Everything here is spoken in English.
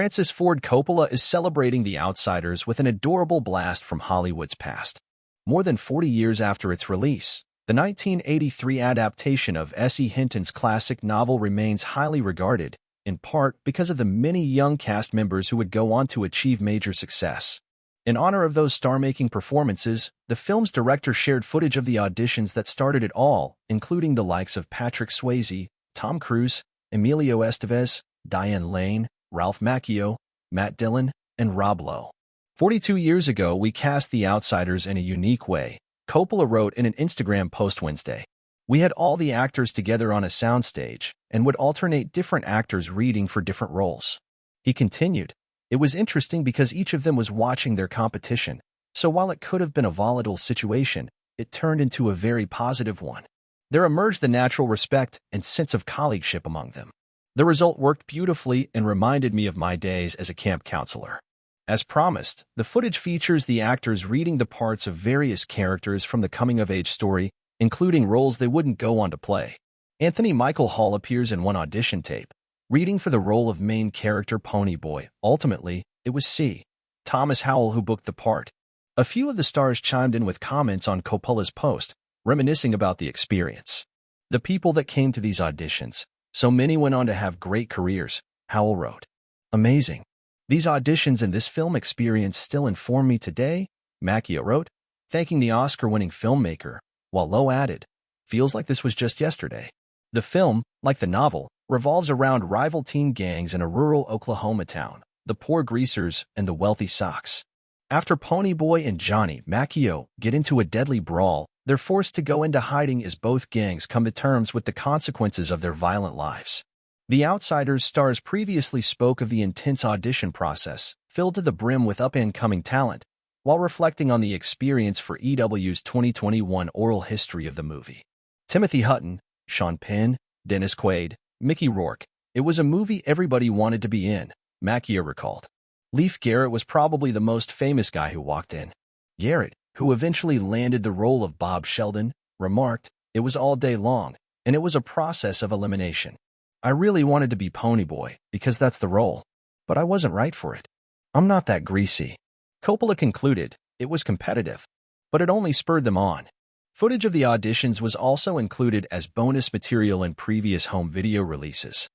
Francis Ford Coppola is celebrating The Outsiders with an adorable blast from Hollywood's past. More than 40 years after its release, the 1983 adaptation of S.E. Hinton's classic novel remains highly regarded, in part because of the many young cast members who would go on to achieve major success. In honor of those star-making performances, the film's director shared footage of the auditions that started it all, including the likes of Patrick Swayze, Tom Cruise, Emilio Estevez, Diane Lane, Ralph Macchio, Matt Dillon, and Rob Lowe. 42 years ago, we cast The Outsiders in a unique way, Coppola wrote in an Instagram post Wednesday. We had all the actors together on a soundstage and would alternate different actors reading for different roles. He continued, "It was interesting because each of them was watching their competition, so while it could have been a volatile situation, it turned into a very positive one. There emerged the natural respect and sense of colleagueship among them. The result worked beautifully and reminded me of my days as a camp counselor." As promised, the footage features the actors reading the parts of various characters from the coming-of-age story, including roles they wouldn't go on to play. Anthony Michael Hall appears in one audition tape, reading for the role of main character Ponyboy. Ultimately, it was C. Thomas Howell who booked the part. A few of the stars chimed in with comments on Coppola's post, reminiscing about the experience. "The people that came to these auditions, so many went on to have great careers," Howell wrote. "Amazing. These auditions and this film experience still inform me today," Macchio wrote, thanking the Oscar-winning filmmaker, while Lowe added, "Feels like this was just yesterday." The film, like the novel, revolves around rival teen gangs in a rural Oklahoma town, the Poor Greasers and the Wealthy Sox. After Ponyboy and Johnny Macchio get into a deadly brawl, they're forced to go into hiding as both gangs come to terms with the consequences of their violent lives. The Outsiders stars previously spoke of the intense audition process, filled to the brim with up-and-coming talent, while reflecting on the experience for EW's 2021 oral history of the movie. Timothy Hutton, Sean Penn, Dennis Quaid, Mickey Rourke. "It was a movie everybody wanted to be in," Macchio recalled. Leif Garrett was probably the most famous guy who walked in. Garrett, who eventually landed the role of Bob Sheldon, remarked, "It was all day long, and it was a process of elimination. I really wanted to be Ponyboy because that's the role, but I wasn't right for it. I'm not that greasy." Coppola concluded, "It was competitive, but it only spurred them on." Footage of the auditions was also included as bonus material in previous home video releases.